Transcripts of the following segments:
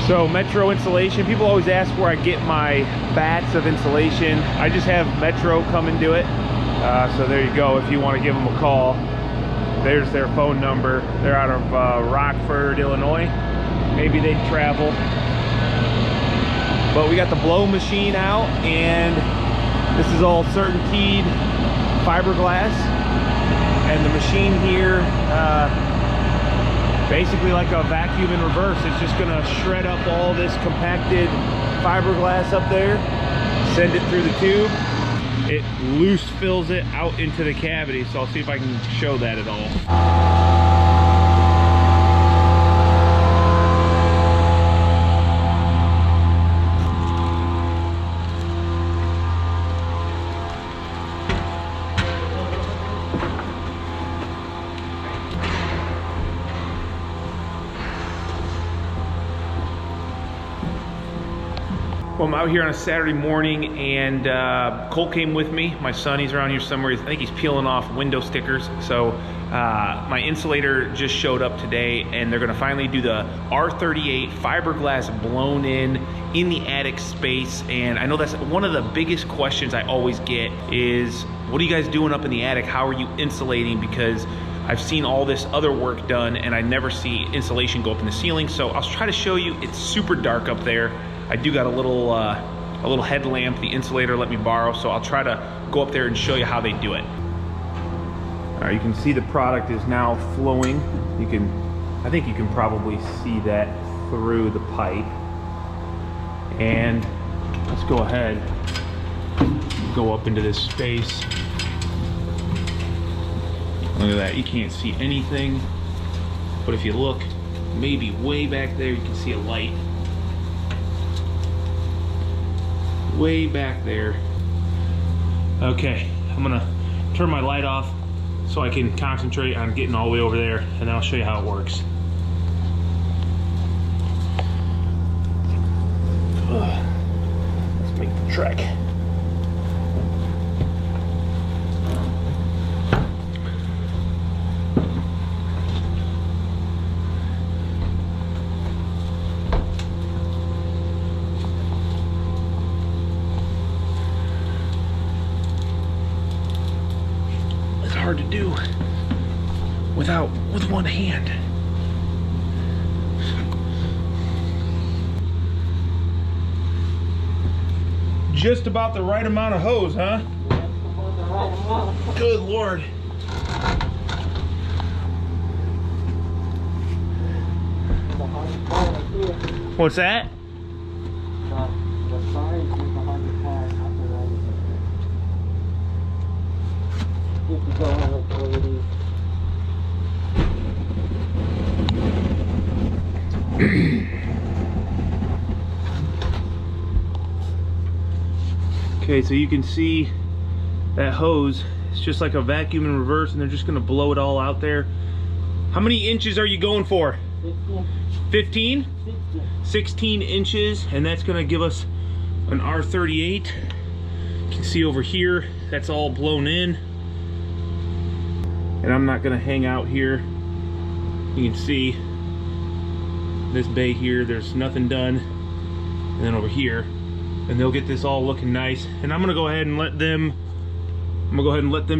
So Metro insulation, people always ask where I get my bats of insulation. I just have Metro come and do it. So there you go, if you want to give them a call. There's their phone number. They're out of Rockford, Illinois. Maybe they'd travel. But we got the blow machine out, and this is all certainteed fiberglass. And the machine here, basically like a vacuum in reverse. It's just gonna shred up all this compacted fiberglass up there, send it through the tube. It loose fills it out into the cavity, so I'll see if I can show that at all. Well, I'm out here on a Saturday morning, and Cole came with me. My son, he's around here somewhere. I think he's peeling off window stickers. So my insulator just showed up today, and they're gonna finally do the R38 fiberglass blown in the attic space. And I know that's one of the biggest questions I always get is, what are you guys doing up in the attic? How are you insulating? Because I've seen all this other work done, and I never see insulation go up in the ceiling. So I'll try to show you. It's super dark up there. I do got a little headlamp the insulator let me borrow, so I'll try to go up there and show you how they do it. All right, you can see the product is now flowing. I think you can probably see that through the pipe. And let's go ahead, go up into this space. Look at that, you can't see anything, but if you look maybe way back there, you can see a light. Way back there. Okay, I'm gonna turn my light off so I can concentrate on getting all the way over there, and then I'll show you how it works. Let's make the trek. Hard to do with one hand. Just about the right amount of hose, huh? Good Lord. What's that? Okay, so you can see that hose. It's just like a vacuum in reverse, and they're just gonna blow it all out there. How many inches are you going for? 15? 16 inches, and that's gonna give us an R38. You can see over here, that's all blown in. And I'm not gonna hang out here. You can see this bay here, there's nothing done. And then over here, and they'll get this all looking nice. And I'm gonna go ahead and let them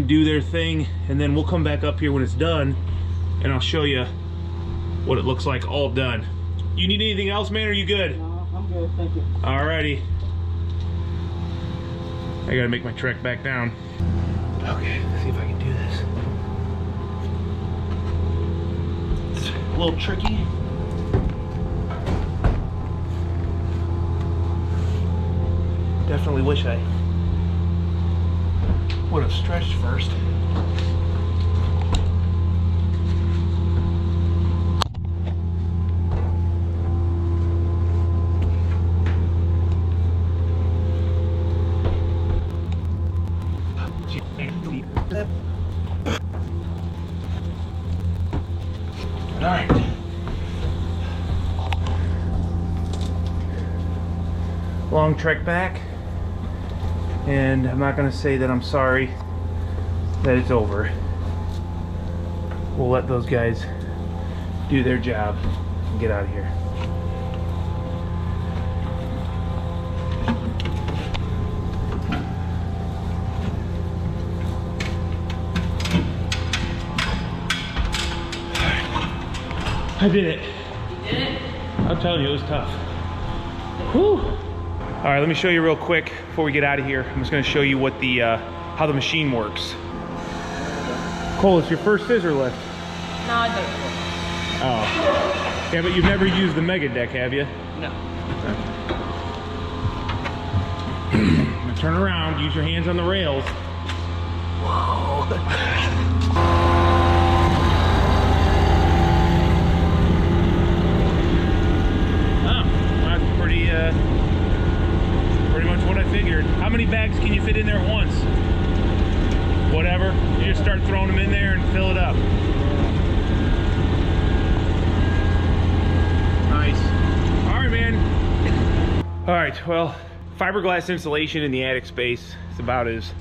do their thing, and then we'll come back up here when it's done, and I'll show you what it looks like all done. You need anything else, man? Or are you good? No, I'm good, thank you. Alrighty. I gotta make my trek back down. Okay, let's see if I can do this. It's a little tricky. Definitely wish I would have stretched first. All right. Long trek back, and I'm not going to say that I'm sorry that it's over. We'll let those guys do their job and get out of here. I did it. You did it? I'm telling you, it was tough. Whew. All right, let me show you real quick before we get out of here. I'm just gonna show you what the how the machine works. Cole, it's your first scissor lift. No, I did it. Oh. Yeah, but you've never used the Mega Deck, have you? No. I'm gonna turn around, use your hands on the rails. Whoa. Pretty much what I figured. How many bags can you fit in there at once? Whatever. You just start throwing them in there and fill it up. Nice. All right, man. All right, well, fiberglass insulation in the attic space is about as,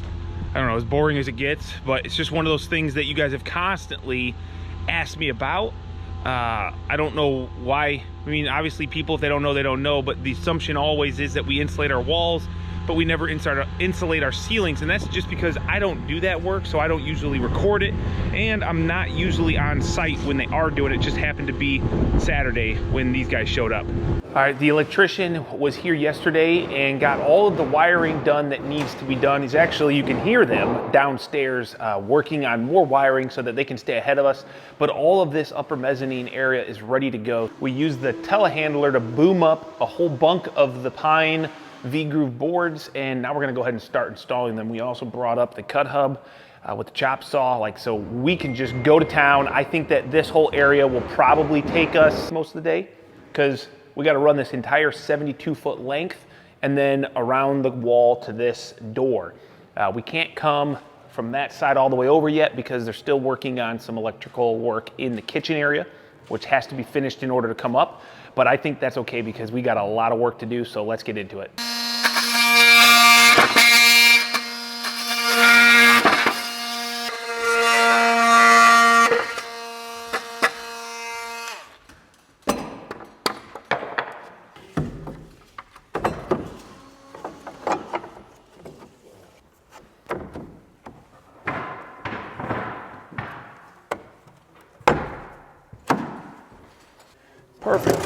I don't know, as boring as it gets, but it's just one of those things that you guys have constantly asked me about. I don't know why. I mean, obviously people, if they don't know, they don't know, but the assumption always is that we insulate our walls, but we never insulate our ceilings, and that's just because I don't do that work, so I don't usually record it, and I'm not usually on site when they are doing it. It just happened to be Saturday when these guys showed up. All right, the electrician was here yesterday and got all of the wiring done that needs to be done. He's actually, you can hear them downstairs working on more wiring so that they can stay ahead of us, but all of this upper mezzanine area is ready to go. We used the telehandler to boom up a whole bunk of the pine V-groove boards, and now we're gonna go ahead and start installing them. We also brought up the cut hub with the chop saw, like, so we can just go to town. I think that this whole area will probably take us most of the day, because we got to run this entire 72-foot length and then around the wall to this door. We can't come from that side all the way over yet because they're still working on some electrical work in the kitchen area, which has to be finished in order to come up. But I think that's okay because we got a lot of work to do, so let's get into it. Perfect.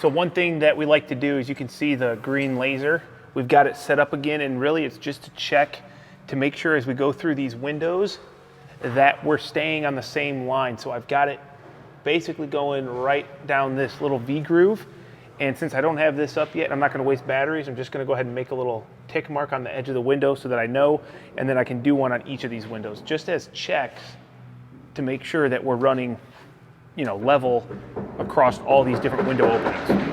So one thing that we like to do is you can see the green laser. We've got it set up again, and really it's just to check to make sure as we go through these windows that we're staying on the same line. So I've got it basically going right down this little V groove. And since I don't have this up yet, I'm not gonna waste batteries. I'm just gonna go ahead and make a little tick mark on the edge of the window so that I know, and then I can do one on each of these windows, just as checks to make sure that we're running, you know, level across all these different window openings.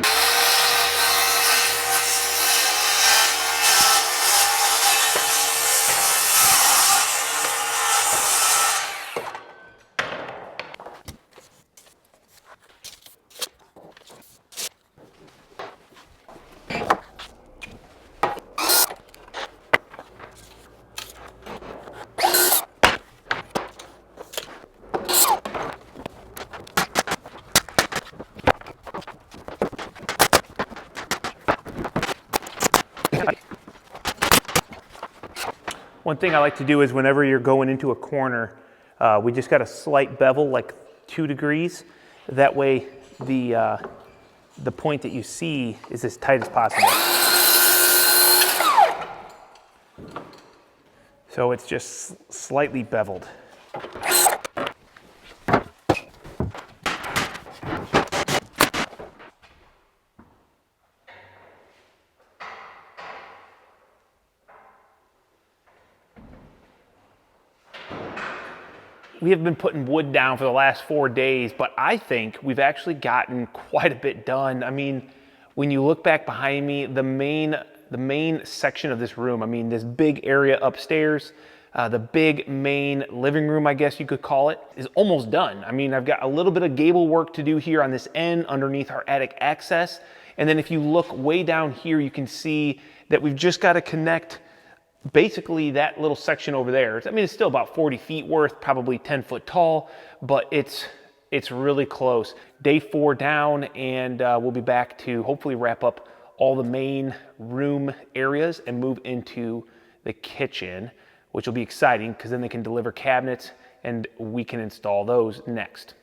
One thing I like to do is whenever you're going into a corner, we just got a slight bevel, like 2 degrees. That way the point that you see is as tight as possible. So it's just slightly beveled. We have been putting wood down for the last 4 days, but I think we've actually gotten quite a bit done. I mean, when you look back behind me, the main section of this room, I mean, this big area upstairs, the big main living room, I guess you could call it, is almost done. I mean, I've got a little bit of gable work to do here on this end underneath our attic access. And then if you look way down here, you can see that we've just got to connect basically that little section over there. I mean, it's still about 40 feet worth, probably 10 foot tall, but it's really close. Day 4 down, and we'll be back to hopefully wrap up all the main room areas and move into the kitchen, which will be exciting because then they can deliver cabinets and we can install those next.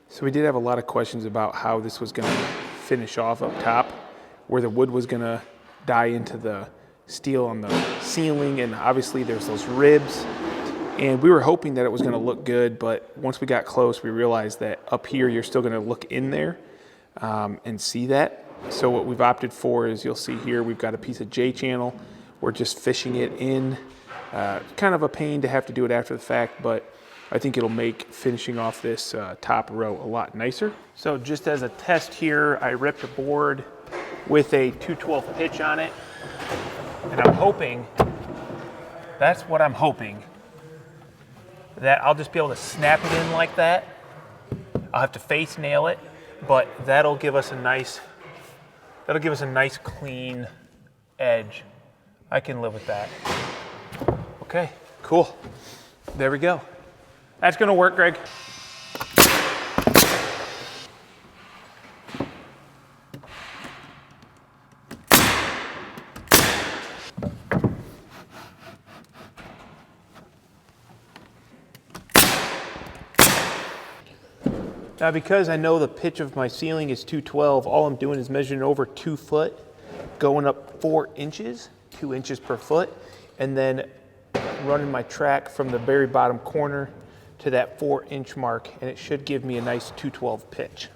So we did have a lot of questions about how this was going to finish off up top, where the wood was going to die into the steel on the ceiling, and obviously there's those ribs, and we were hoping that it was going to look good, but once we got close we realized that up here you're still going to look in there and see that. So what we've opted for is, you'll see here we've got a piece of J channel. We're just fishing it in. Kind of a pain to have to do it after the fact, but I think it'll make finishing off this top row a lot nicer. So just as a test here, I ripped a board with a 2/12 pitch on it. And I'm hoping, that's what I'm hoping, that I'll just be able to snap it in like that. I'll have to face nail it, but that'll give us a nice clean edge. I can live with that. Okay, cool. There we go. That's gonna work, Greg. Now, because I know the pitch of my ceiling is 212, all I'm doing is measuring over 2 foot, going up 4 inches, 2 inches per foot, and then running my track from the very bottom corner to that 4-inch mark, and it should give me a nice 212 pitch.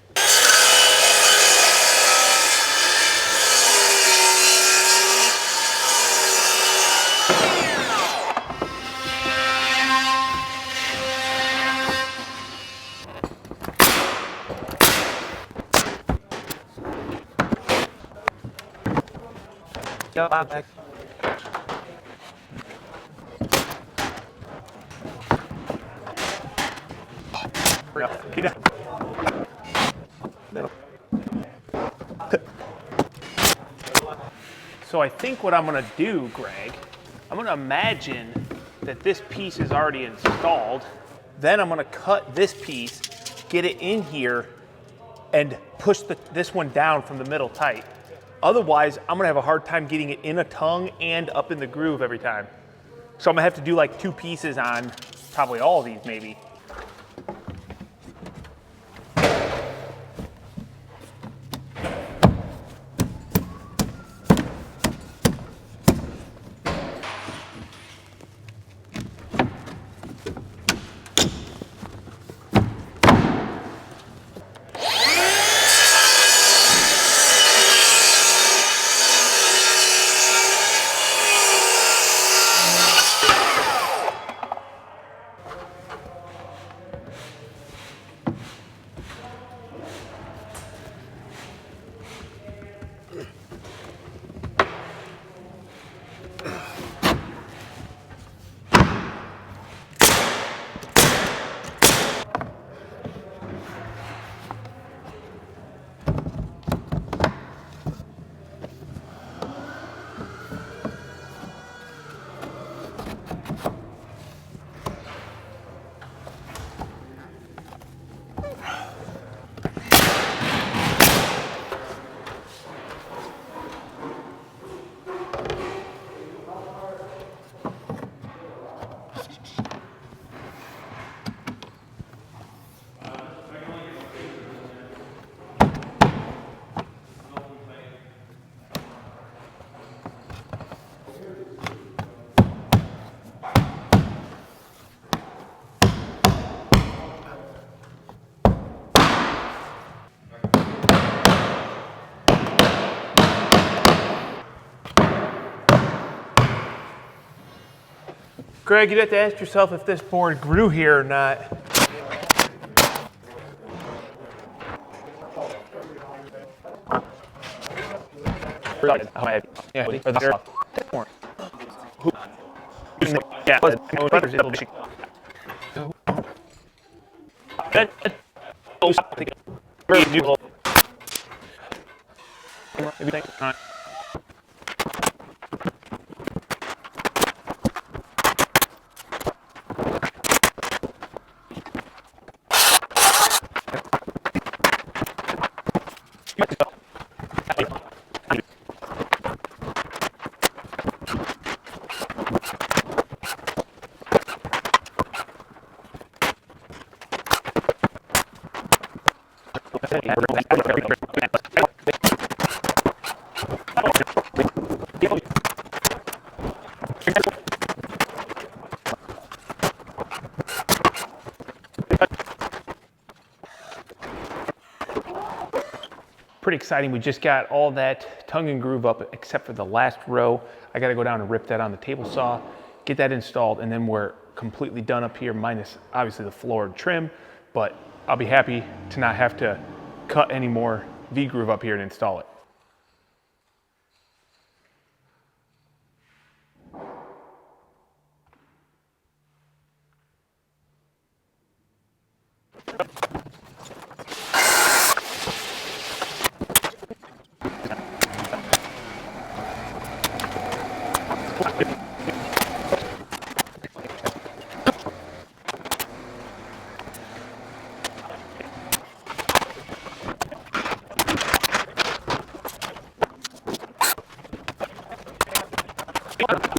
So I think what I'm gonna do, Greg, I'm gonna imagine that this piece is already installed. Then I'm gonna cut this piece, get it in here, and push this one down from the middle tight. Otherwise, I'm gonna have a hard time getting it in a tongue and up in the groove every time. So I'm gonna have to do like 2 pieces on probably all of these maybe. Greg, you'd have to ask yourself if this board grew here or not. Pretty exciting. We just got all that tongue and groove up except for the last row. I got to go down and rip that on the table saw, get that installed, and then we're completely done up here, minus obviously the floor and trim, but I'll be happy to not have to cut any more V-groove up here and install it.